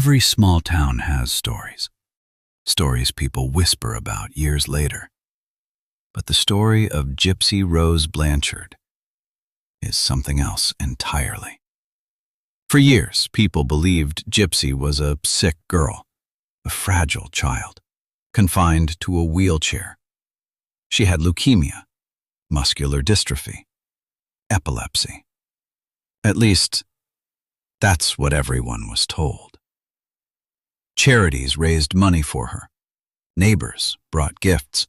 Every small town has stories. Stories people whisper about years later. But the story of Gypsy Rose Blanchard is something else entirely. For years, people believed Gypsy was a sick girl, a fragile child, confined to a wheelchair. She had leukemia, muscular dystrophy, epilepsy. At least, that's what everyone was told. Charities raised money for her. Neighbors brought gifts.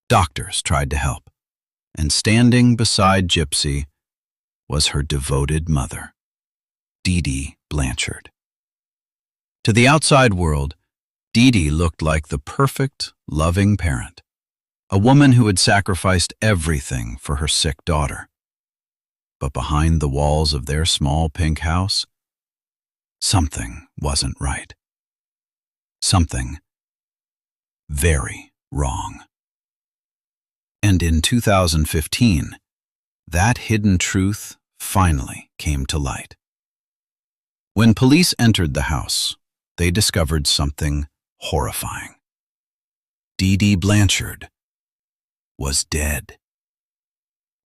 Doctors tried to help. And standing beside Gypsy was her devoted mother, Dee Dee Blanchard. To the outside world, Dee Dee looked like the perfect, loving parent, a woman who had sacrificed everything for her sick daughter. But behind the walls of their small pink house, something wasn't right. Something very wrong. And in 2015, that hidden truth finally came to light. When police entered the house, they discovered something horrifying. Dee Dee Blanchard was dead.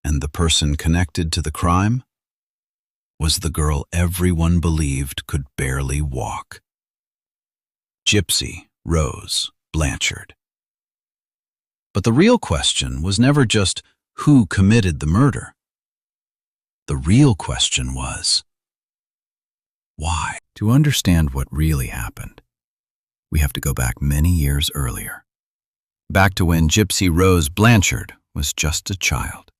And the person connected to the crime was the girl everyone believed could barely walk. Gypsy Rose Blanchard. But the real question was never just who committed the murder. The real question was, why? To understand what really happened, we have to go back many years earlier. Back to when Gypsy Rose Blanchard was just a child.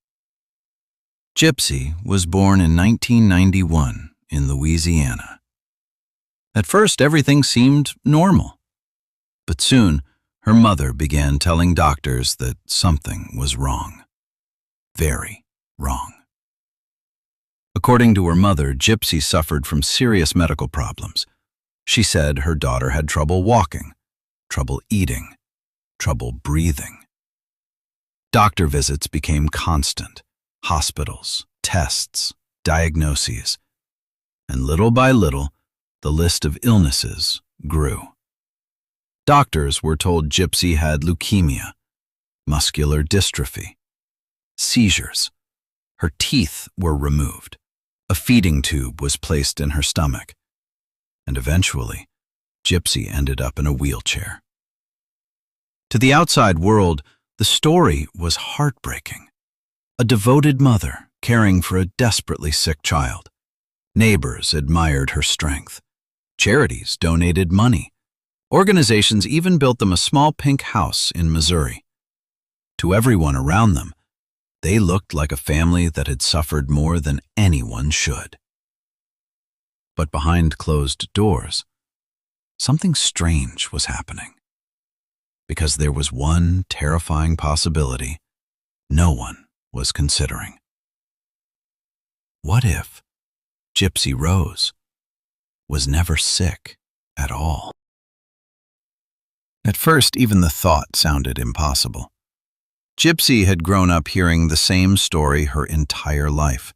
Gypsy was born in 1991 in Louisiana. At first, everything seemed normal. But soon, her mother began telling doctors that something was wrong. Very wrong. According to her mother, Gypsy suffered from serious medical problems. She said her daughter had trouble walking, trouble eating, trouble breathing. Doctor visits became constant. Hospitals, tests, diagnoses, and little by little, the list of illnesses grew. Doctors were told Gypsy had leukemia, muscular dystrophy, seizures. Her teeth were removed. A feeding tube was placed in her stomach. And eventually, Gypsy ended up in a wheelchair. To the outside world, the story was heartbreaking. A devoted mother caring for a desperately sick child. Neighbors admired her strength. Charities donated money. Organizations even built them a small pink house in Missouri. To everyone around them, they looked like a family that had suffered more than anyone should. But behind closed doors, something strange was happening. Because there was one terrifying possibility no one was considering. What if Gypsy Rose was never sick at all? At first, even the thought sounded impossible. Gypsy had grown up hearing the same story her entire life.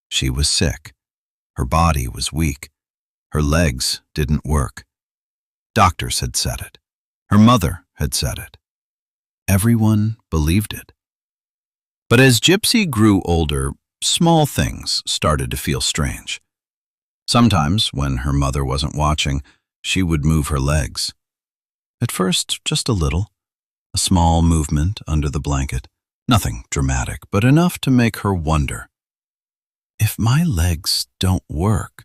She was sick. Her body was weak. Her legs didn't work. Doctors had said it. Her mother had said it. Everyone believed it. But as Gypsy grew older, small things started to feel strange. Sometimes, when her mother wasn't watching, she would move her legs. At first, just a little, a small movement under the blanket. Nothing dramatic, but enough to make her wonder. If my legs don't work,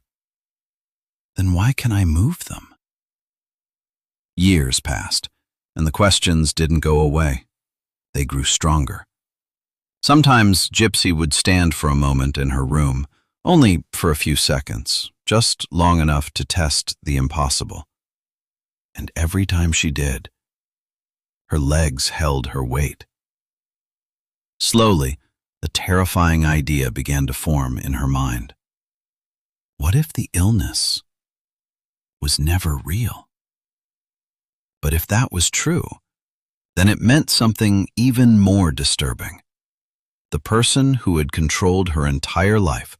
then why can I move them? Years passed, and the questions didn't go away. They grew stronger. Sometimes Gypsy would stand for a moment in her room, only for a few seconds, just long enough to test the impossible. And every time she did, her legs held her weight. Slowly, the terrifying idea began to form in her mind. What if the illness was never real? But if that was true, then it meant something even more disturbing. The person who had controlled her entire life,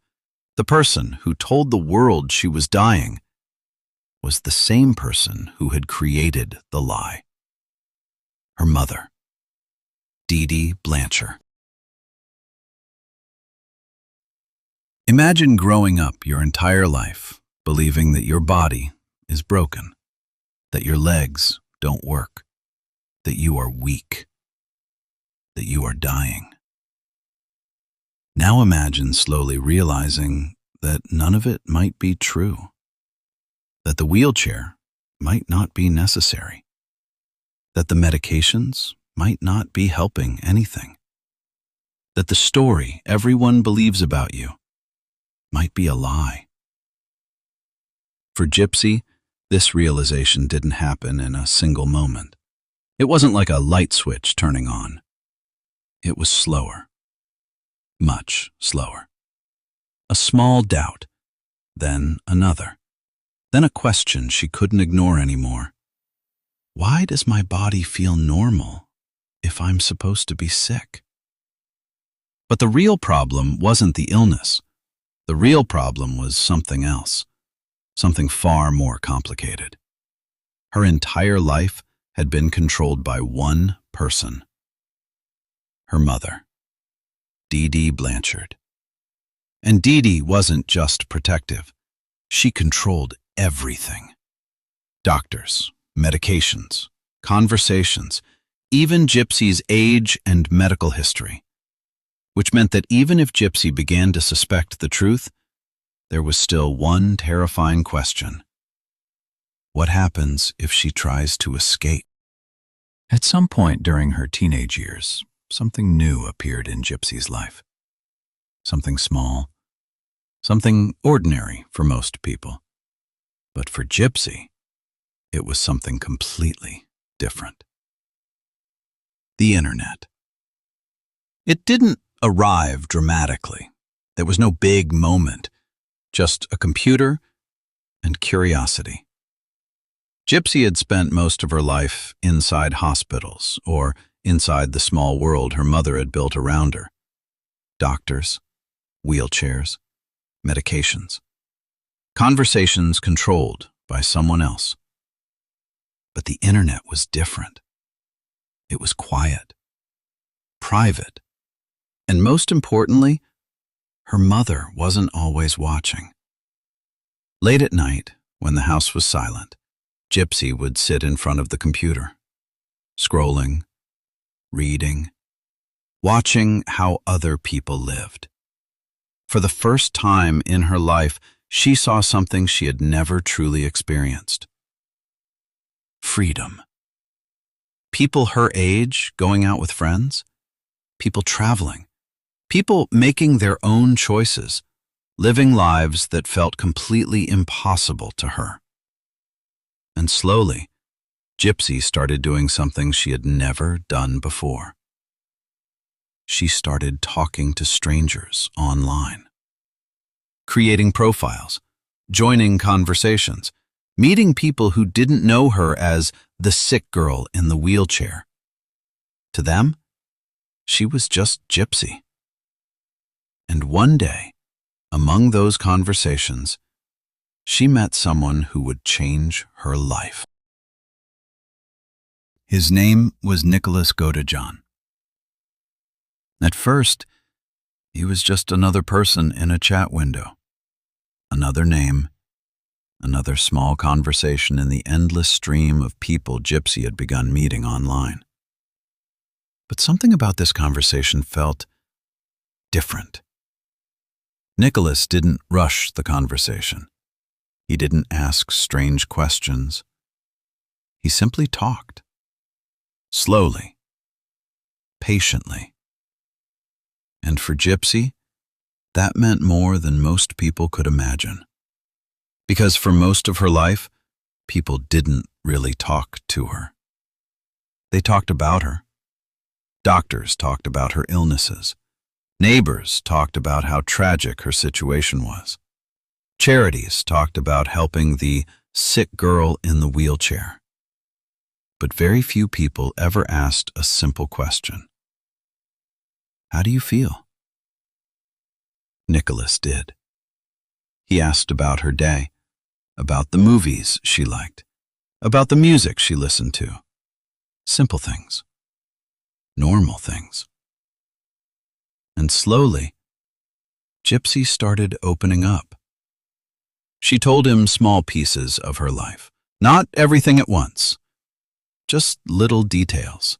the person who told the world she was dying, was the same person who had created the lie. Her mother, Dee Dee Blanchard. Imagine growing up your entire life believing that your body is broken, that your legs don't work, that you are weak, that you are dying. Now imagine slowly realizing that none of it might be true, that the wheelchair might not be necessary, that the medications might not be helping anything, that the story everyone believes about you might be a lie. For Gypsy, this realization didn't happen in a single moment. It wasn't like a light switch turning on. It was slower, much slower. A small doubt, then another, then a question she couldn't ignore anymore. Why does my body feel normal if I'm supposed to be sick? But the real problem wasn't the illness. The real problem was something else, something far more complicated. Her entire life had been controlled by one person, her mother, Dee Dee Blanchard. And Dee Dee wasn't just protective. She controlled everything. Doctors, medications, conversations, even Gypsy's age and medical history. Which meant that even if Gypsy began to suspect the truth, there was still one terrifying question. What happens if she tries to escape? At some point during her teenage years, something new appeared in Gypsy's life. Something small, something ordinary for most people. But for Gypsy, it was something completely different. The internet. It didn't arrive dramatically. There was no big moment, just a computer and curiosity. Gypsy had spent most of her life inside hospitals or inside the small world her mother had built around her. Doctors, wheelchairs, medications. Conversations controlled by someone else. But the internet was different. It was quiet, private, and most importantly, her mother wasn't always watching. Late at night, when the house was silent, Gypsy would sit in front of the computer, scrolling, reading, watching how other people lived. For the first time in her life, she saw something she had never truly experienced. Freedom. People her age going out with friends, people traveling, people making their own choices, living lives that felt completely impossible to her. And slowly, Gypsy started doing something she had never done before. She started talking to strangers online, creating profiles, joining conversations, meeting people who didn't know her as the sick girl in the wheelchair. To them, she was just Gypsy. And one day, among those conversations, she met someone who would change her life. His name was Nicholas Godejohn. At first, he was just another person in a chat window. Another name, another small conversation in the endless stream of people Gypsy had begun meeting online. But something about this conversation felt different. Nicholas didn't rush the conversation. He didn't ask strange questions. He simply talked. Slowly. Patiently. And for Gypsy, that meant more than most people could imagine. Because for most of her life, people didn't really talk to her. They talked about her. Doctors talked about her illnesses. Neighbors talked about how tragic her situation was. Charities talked about helping the sick girl in the wheelchair. But very few people ever asked a simple question. How do you feel? Nicholas did. He asked about her day, about the movies she liked, about the music she listened to. Simple things, normal things. And slowly, Gypsy started opening up. She told him small pieces of her life, not everything at once, just little details.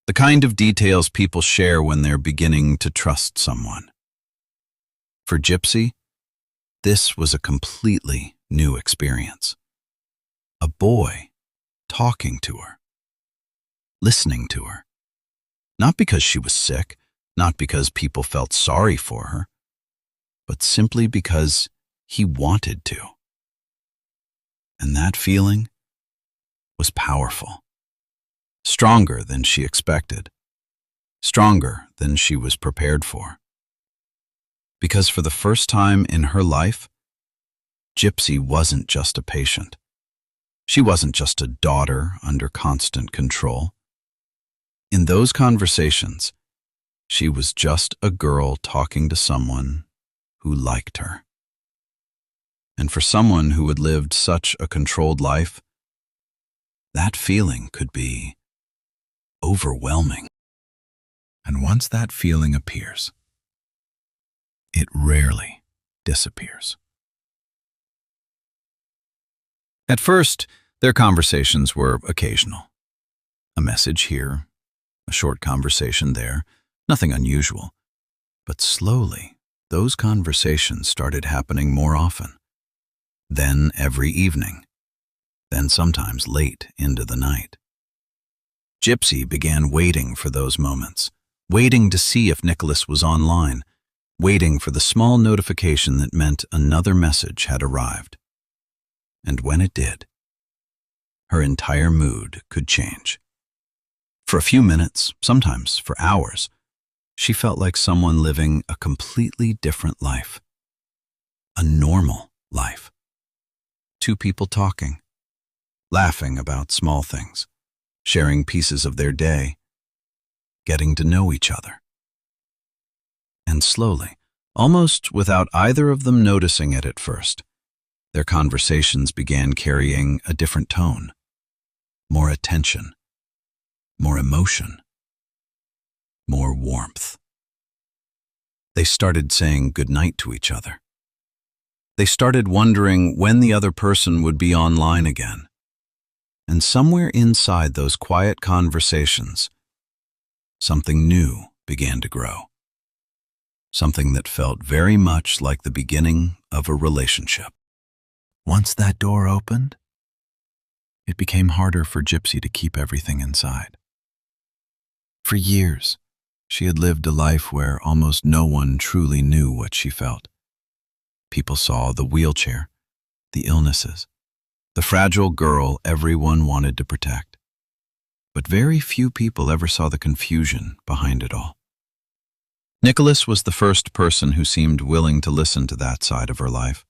The kind of details people share when they're beginning to trust someone. For Gypsy, this was a completely new experience. A boy talking to her, listening to her. Not because she was sick, not because people felt sorry for her, but simply because he wanted to. And that feeling was powerful. Stronger than she expected, stronger than she was prepared for. Because for the first time in her life, Gypsy wasn't just a patient. She wasn't just a daughter under constant control. In those conversations, she was just a girl talking to someone who liked her. And for someone who had lived such a controlled life, that feeling could be overwhelming. And once that feeling appears, it rarely disappears. At first, their conversations were occasional. A message here, a short conversation there, nothing unusual. But slowly, those conversations started happening more often. Then every evening, then sometimes late into the night. Gypsy began waiting for those moments, waiting to see if Nicholas was online, waiting for the small notification that meant another message had arrived. And when it did, her entire mood could change. For a few minutes, sometimes for hours, she felt like someone living a completely different life. A normal life. Two people talking, laughing about small things, sharing pieces of their day, getting to know each other. And slowly, almost without either of them noticing it at first, their conversations began carrying a different tone, more attention, more emotion, more warmth. They started saying goodnight to each other. They started wondering when the other person would be online again. And somewhere inside those quiet conversations, something new began to grow. Something that felt very much like the beginning of a relationship. Once that door opened, it became harder for Gypsy to keep everything inside. For years, she had lived a life where almost no one truly knew what she felt. People saw the wheelchair, the illnesses, the fragile girl everyone wanted to protect. But very few people ever saw the confusion behind it all. Nicholas was the first person who seemed willing to listen to that side of her life.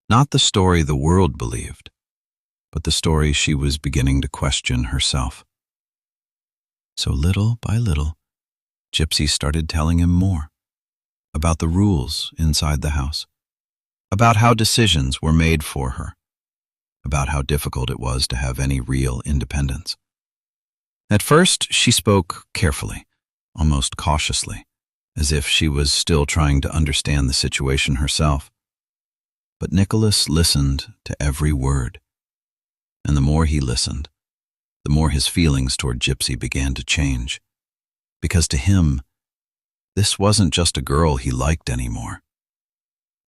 Not the story the world believed, but the story she was beginning to question herself. So little by little, Gypsy started telling him more about the rules inside the house, about how decisions were made for her, about how difficult it was to have any real independence. At first, she spoke carefully, almost cautiously, as if she was still trying to understand the situation herself. But Nicholas listened to every word, and the more he listened, the more his feelings toward Gypsy began to change. Because to him, this wasn't just a girl he liked anymore.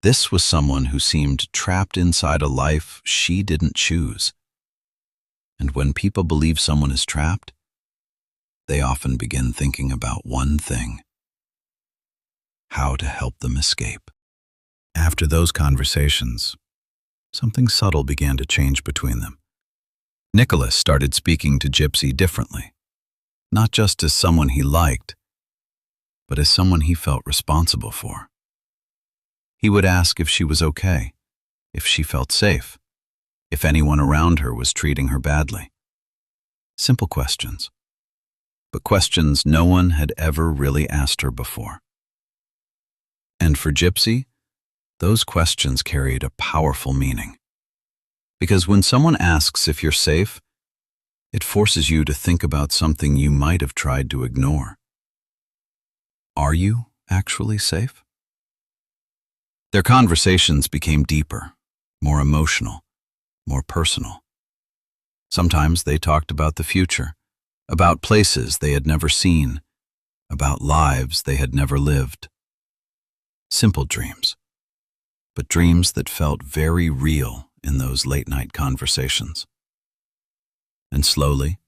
This was someone who seemed trapped inside a life she didn't choose. And when people believe someone is trapped, they often begin thinking about one thing: how to help them escape. After those conversations, something subtle began to change between them. Nicholas started speaking to Gypsy differently, not just as someone he liked, but as someone he felt responsible for. He would ask if she was okay, if she felt safe, if anyone around her was treating her badly. Simple questions, but questions no one had ever really asked her before. And for Gypsy, those questions carried a powerful meaning. Because when someone asks if you're safe, it forces you to think about something you might have tried to ignore. Are you actually safe? Their conversations became deeper, more emotional, more personal. Sometimes they talked about the future, about places they had never seen, about lives they had never lived. Simple dreams, but dreams that felt very real in those late-night conversations. And slowly,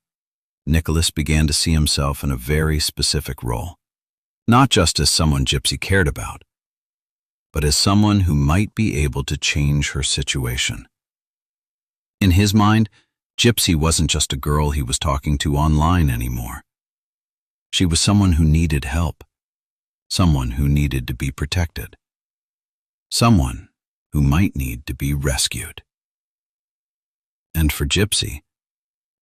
Nicholas began to see himself in a very specific role, not just as someone Gypsy cared about, but as someone who might be able to change her situation. In his mind, Gypsy wasn't just a girl he was talking to online anymore. She was someone who needed help, someone who needed to be protected, someone who might need to be rescued. And for Gypsy,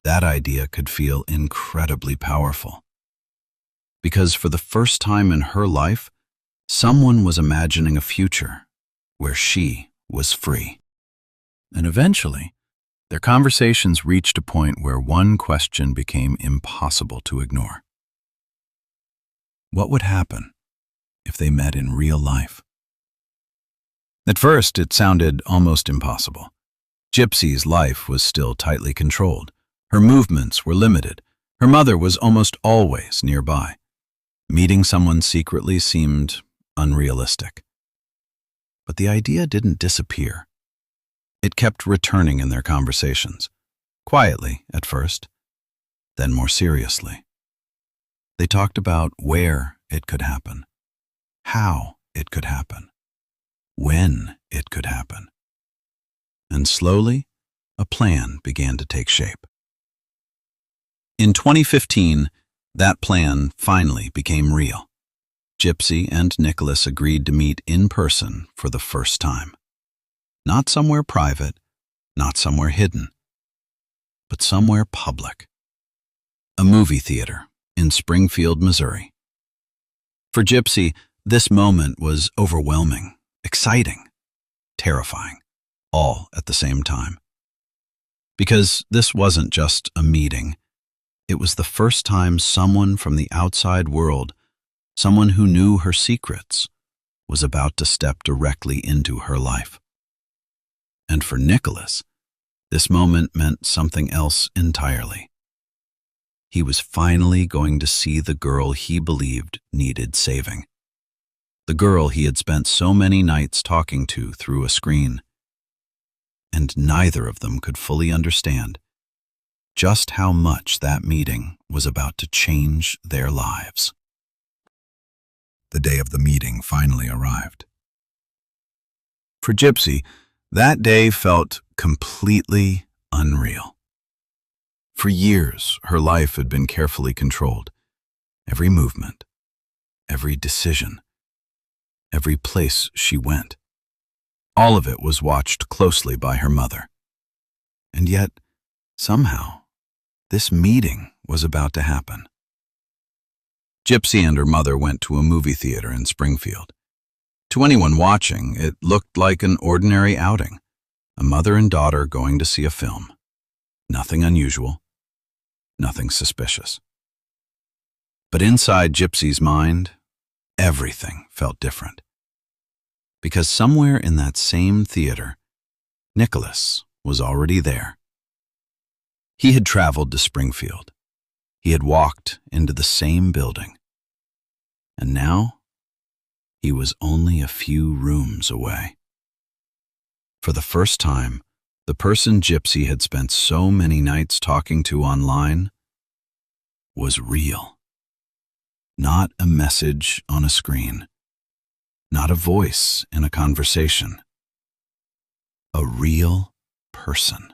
that idea could feel incredibly powerful. Because for the first time in her life, someone was imagining a future where she was free. And eventually, their conversations reached a point where one question became impossible to ignore. What would happen if they met in real life? At first, it sounded almost impossible. Gypsy's life was still tightly controlled. Her movements were limited. Her mother was almost always nearby. Meeting someone secretly seemed unrealistic. But the idea didn't disappear. It kept returning in their conversations, quietly at first, then more seriously. They talked about where it could happen, how it could happen, when it could happen. And slowly, a plan began to take shape. In 2015, that plan finally became real. Gypsy and Nicholas agreed to meet in person for the first time. Not somewhere private, not somewhere hidden, but somewhere public. A movie theater in Springfield, Missouri. For Gypsy, this moment was overwhelming, exciting, terrifying, all at the same time. Because this wasn't just a meeting. It was the first time someone from the outside world, someone who knew her secrets, was about to step directly into her life. And for Nicholas, this moment meant something else entirely. He was finally going to see the girl he believed needed saving. The girl he had spent so many nights talking to through a screen. And neither of them could fully understand just how much that meeting was about to change their lives. The day of the meeting finally arrived. For Gypsy, that day felt completely unreal. For years, her life had been carefully controlled. Every movement, every decision, every place she went. All of it was watched closely by her mother. And yet, somehow, this meeting was about to happen. Gypsy and her mother went to a movie theater in Springfield. To anyone watching, it looked like an ordinary outing. A mother and daughter going to see a film. Nothing unusual, nothing suspicious. But inside Gypsy's mind, everything felt different. Because somewhere in that same theater, Nicholas was already there. He had traveled to Springfield. He had walked into the same building. And now, he was only a few rooms away. For the first time, the person Gypsy had spent so many nights talking to online was real. Not a message on a screen. Not a voice in a conversation. A real person.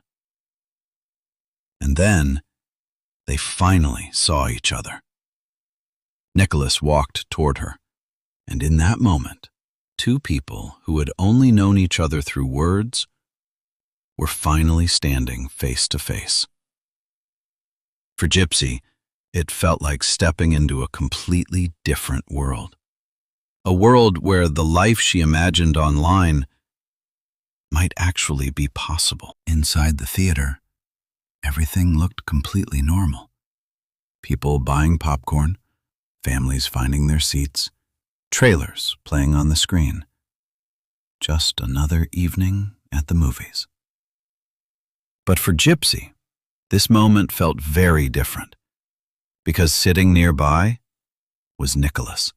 And then, they finally saw each other. Nicholas walked toward her, and in that moment, two people who had only known each other through words were finally standing face to face. For Gypsy, it felt like stepping into a completely different world. A world where the life she imagined online might actually be possible. Inside the theater, everything looked completely normal. People buying popcorn, families finding their seats, trailers playing on the screen. Just another evening at the movies. But for Gypsy, this moment felt very different, because sitting nearby was Nicholas,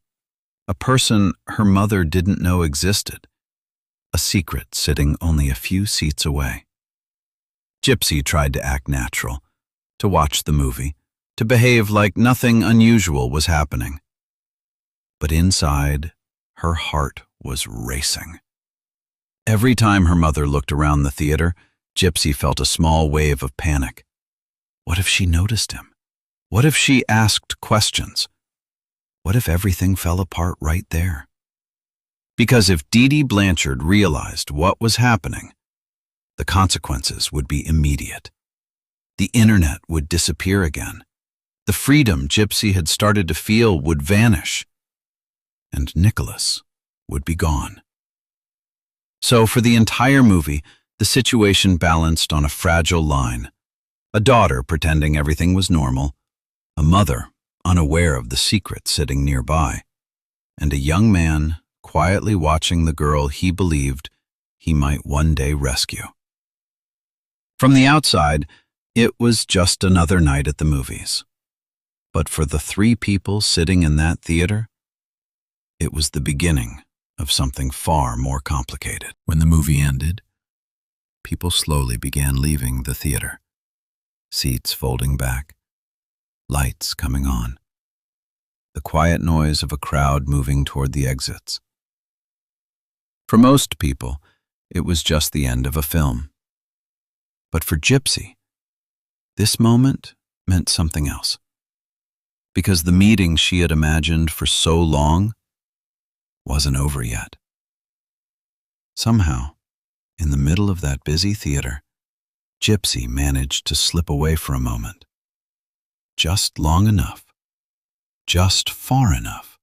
a person her mother didn't know existed, a secret sitting only a few seats away. Gypsy tried to act natural, to watch the movie, to behave like nothing unusual was happening. But inside, her heart was racing. Every time her mother looked around the theater, Gypsy felt a small wave of panic. What if she noticed him? What if she asked questions? What if everything fell apart right there? Because if Dee Dee Blanchard realized what was happening, the consequences would be immediate. The internet would disappear again. The freedom Gypsy had started to feel would vanish. And Nicholas would be gone. So for the entire movie, the situation balanced on a fragile line. A daughter pretending everything was normal, a mother unaware of the secret sitting nearby, and a young man quietly watching the girl he believed he might one day rescue. From the outside, it was just another night at the movies. But for the three people sitting in that theater, it was the beginning of something far more complicated. When the movie ended, people slowly began leaving the theater, seats folding back, lights coming on, the quiet noise of a crowd moving toward the exits. For most people, it was just the end of a film. But for Gypsy, this moment meant something else. Because the meeting she had imagined for so long wasn't over yet. Somehow, in the middle of that busy theater, Gypsy managed to slip away for a moment. Just long enough, just far enough,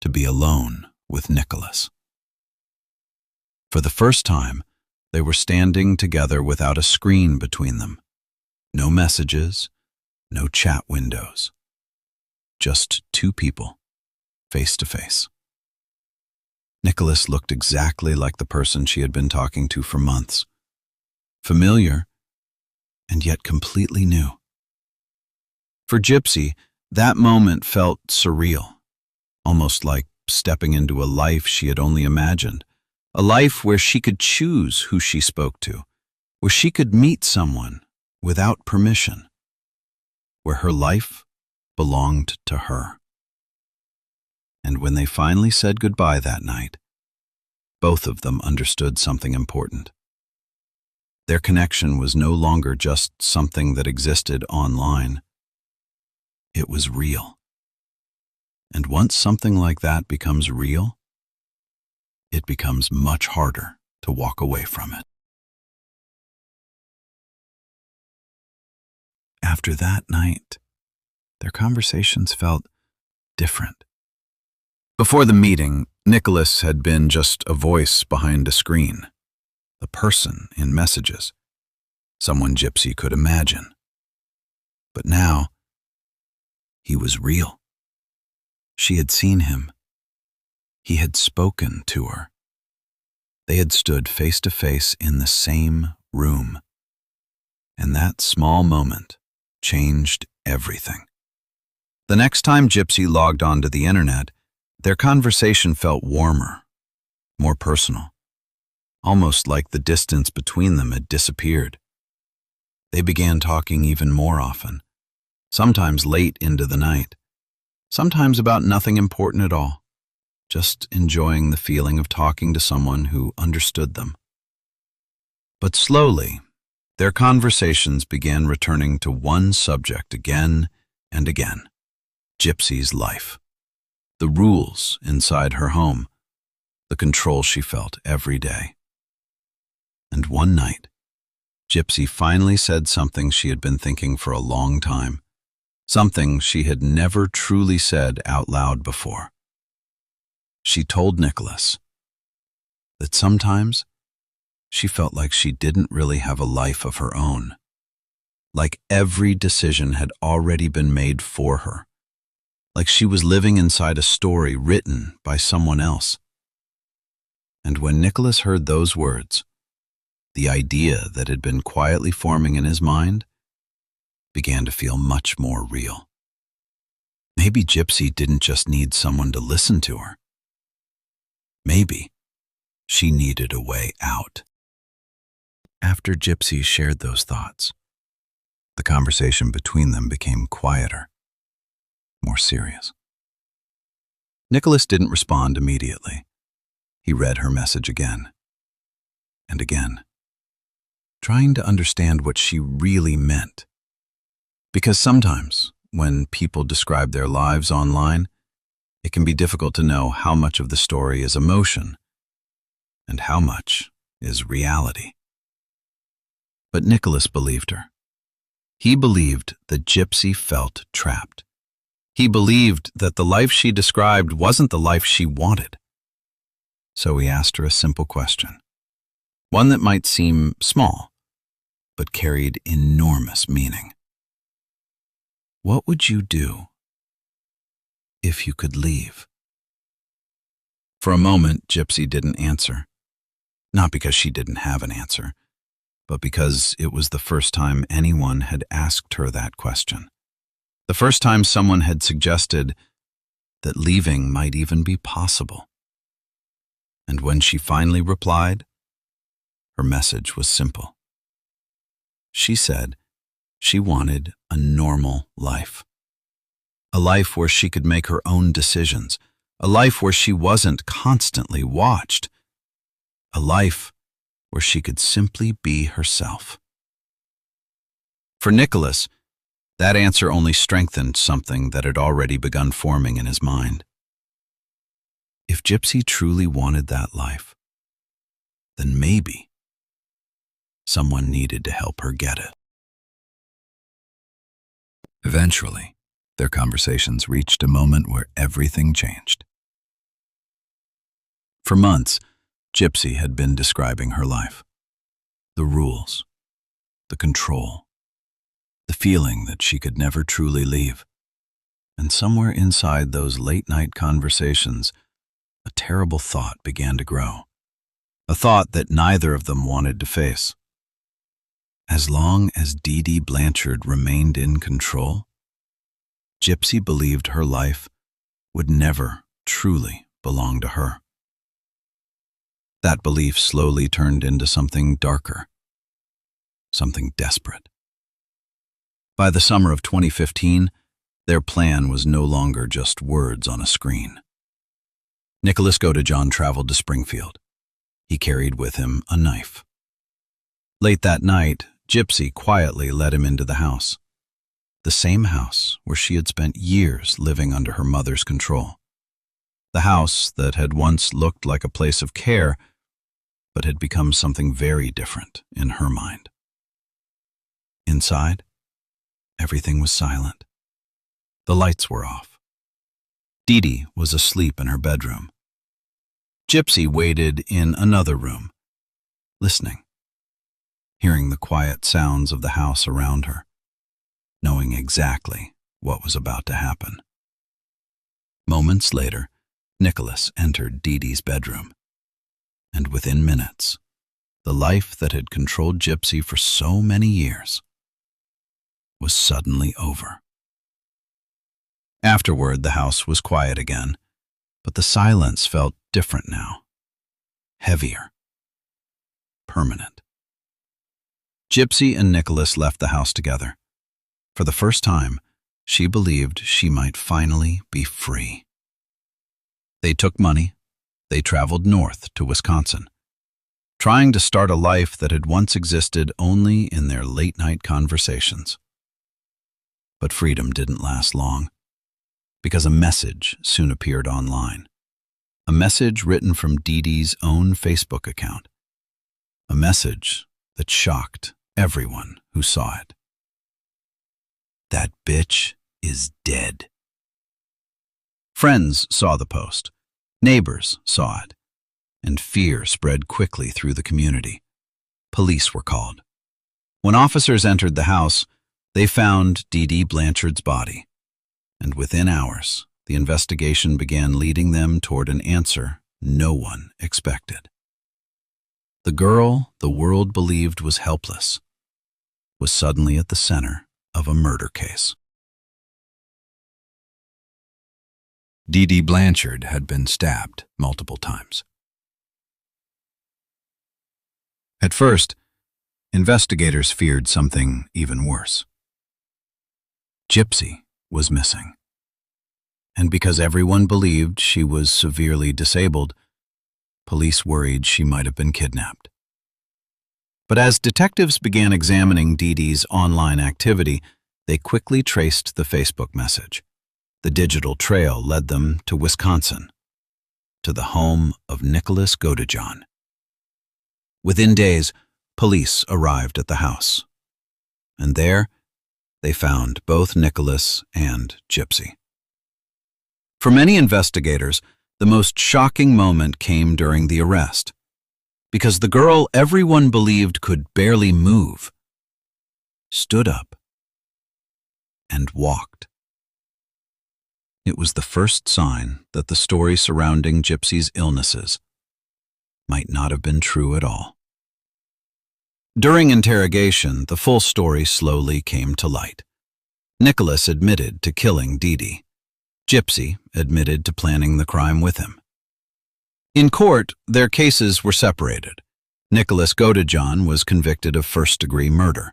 to be alone with Nicholas. For the first time, they were standing together without a screen between them. No messages, no chat windows. Just two people, face to face. Nicholas looked exactly like the person she had been talking to for months. Familiar, and yet completely new. For Gypsy, that moment felt surreal, almost like stepping into a life she had only imagined, a life where she could choose who she spoke to, where she could meet someone without permission, where her life belonged to her. And when they finally said goodbye that night, both of them understood something important. Their connection was no longer just something that existed online. It was real. And once something like that becomes real, it becomes much harder to walk away from it. After that night, their conversations felt different. Before the meeting, Nicholas had been just a voice behind a screen, a person in messages, someone Gypsy could imagine. But now, he was real. She had seen him. He had spoken to her. They had stood face to face in the same room. And that small moment changed everything. The next time Gypsy logged onto the internet, their conversation felt warmer, more personal, almost like the distance between them had disappeared. They began talking even more often, sometimes late into the night, sometimes about nothing important at all, just enjoying the feeling of talking to someone who understood them. But slowly, their conversations began returning to one subject again and again: Gypsy's life. The rules inside her home, the control she felt every day. And one night, Gypsy finally said something she had been thinking for a long time, something she had never truly said out loud before. She told Nicholas that sometimes She felt like she didn't really have a life of her own, like every decision had already been made for her, like she was living inside a story written by someone else. And when Nicholas heard those words, the idea that had been quietly forming in his mind began to feel much more real. Maybe Gypsy didn't just need someone to listen to her. Maybe she needed a way out. After Gypsy shared those thoughts, the conversation between them became quieter, more serious. Nicholas didn't respond immediately. He read her message again and again, trying to understand what she really meant. Because sometimes, when people describe their lives online, it can be difficult to know how much of the story is emotion and how much is reality. But Nicholas believed her. He believed that Gypsy felt trapped. He believed that the life she described wasn't the life she wanted. So he asked her a simple question, one that might seem small, but carried enormous meaning. What would you do if you could leave? For a moment, Gypsy didn't answer. Not because she didn't have an answer, but because it was the first time anyone had asked her that question. The first time someone had suggested that leaving might even be possible. And when she finally replied, her message was simple. She said she wanted a normal life. A life where she could make her own decisions. A life where she wasn't constantly watched. A life where she could simply be herself. For Nicholas, that answer only strengthened something that had already begun forming in his mind. If Gypsy truly wanted that life, then maybe someone needed to help her get it. Eventually, their conversations reached a moment where everything changed. For months, Gypsy had been describing her life. The rules, the control, the feeling that she could never truly leave. And somewhere inside those late-night conversations, a terrible thought began to grow. A thought that neither of them wanted to face. As long as Dee Dee Blanchard remained in control, Gypsy believed her life would never truly belong to her. That belief slowly turned into something darker, something desperate. By the summer of 2015, their plan was no longer just words on a screen. Nicholas Godejohn traveled to Springfield. He carried with him a knife. Late that night, Gypsy quietly led him into the house. The same house where she had spent years living under her mother's control. The house that had once looked like a place of care, but had become something very different in her mind. Inside, everything was silent. The lights were off. Dee Dee was asleep in her bedroom. Gypsy waited in another room, listening, hearing the quiet sounds of the house around her, knowing exactly what was about to happen. Moments later, Nicholas entered Dee Dee's bedroom, and within minutes, the life that had controlled Gypsy for so many years was suddenly over. Afterward, the house was quiet again, but the silence felt different now, heavier, permanent. Gypsy and Nicholas left the house together. For the first time, she believed she might finally be free. They took money. They traveled north to Wisconsin, trying to start a life that had once existed only in their late-night conversations. But freedom didn't last long, because a message soon appeared online. A message written from Dee Dee's own Facebook account. A message that shocked everyone who saw it. That bitch is dead. Friends saw the post. Neighbors saw it. And fear spread quickly through the community. police were called. When officers entered the house, they found Dee Dee Blanchard's body, and within hours, the investigation began leading them toward an answer no one expected. The girl the world believed was helpless was suddenly at the center of a murder case. Dee Dee Blanchard had been stabbed multiple times. At first, investigators feared something even worse. Gypsy was missing. And because everyone believed she was severely disabled, police worried she might have been kidnapped. But as detectives began examining Dee Dee's online activity, they quickly traced the Facebook message. The digital trail led them to Wisconsin, to the home of Nicholas Godejohn. Within days, police arrived at the house, and there they found both Nicholas and Gypsy. For many investigators, the most shocking moment came during the arrest, because the girl everyone believed could barely move stood up and walked. It was the first sign that the story surrounding Gypsy's illnesses might not have been true at all. During interrogation, the full story slowly came to light. Nicholas admitted to killing Dee Dee. Gypsy admitted to planning the crime with him. In court, their cases were separated. Nicholas Godejohn was convicted of first-degree murder.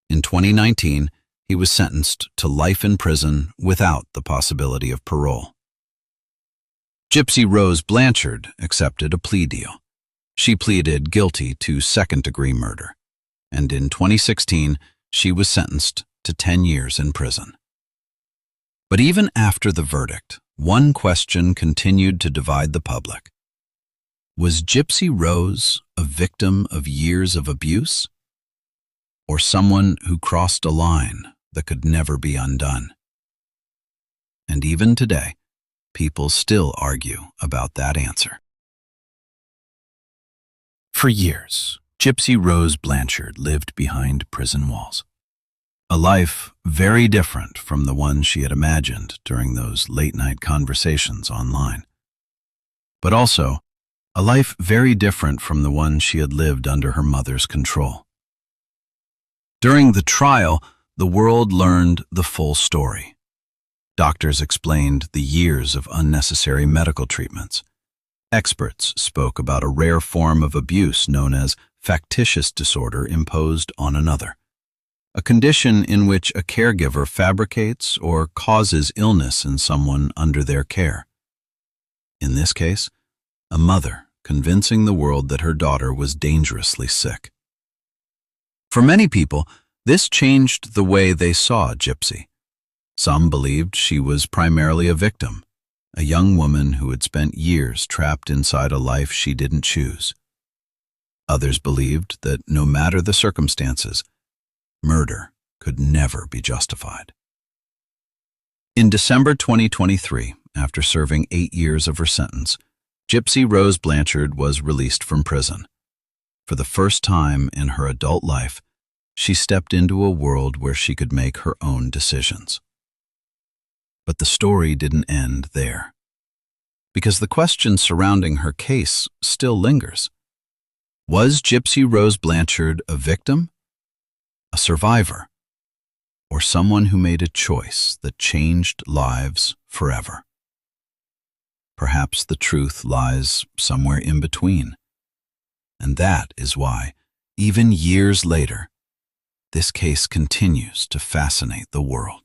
In 2019, he was sentenced to life in prison without the possibility of parole. Gypsy Rose Blanchard accepted a plea deal. She pleaded guilty to second-degree murder, and in 2016, she was sentenced to 10 years in prison. But even after the verdict, one question continued to divide the public. Was Gypsy Rose a victim of years of abuse, or someone who crossed a line that could never be undone? And even today, people still argue about that answer. For years, Gypsy Rose Blanchard lived behind prison walls. A life very different from the one she had imagined during those late-night conversations online. But also, a life very different from the one she had lived under her mother's control. During the trial, the world learned the full story. Doctors explained the years of unnecessary medical treatments. Experts spoke about a rare form of abuse known as factitious disorder imposed on another, a condition in which a caregiver fabricates or causes illness in someone under their care. In this case, a mother convincing the world that her daughter was dangerously sick. For many people, this changed the way they saw Gypsy. Some believed she was primarily a victim, a young woman who had spent years trapped inside a life she didn't choose. Others believed that no matter the circumstances, murder could never be justified. In December 2023, after serving 8 years of her sentence, Gypsy Rose Blanchard was released from prison. For the first time in her adult life, she stepped into a world where she could make her own decisions. But the story didn't end there, because the question surrounding her case still lingers. Was Gypsy Rose Blanchard a victim, a survivor, or someone who made a choice that changed lives forever? Perhaps the truth lies somewhere in between, and that is why, even years later, this case continues to fascinate the world.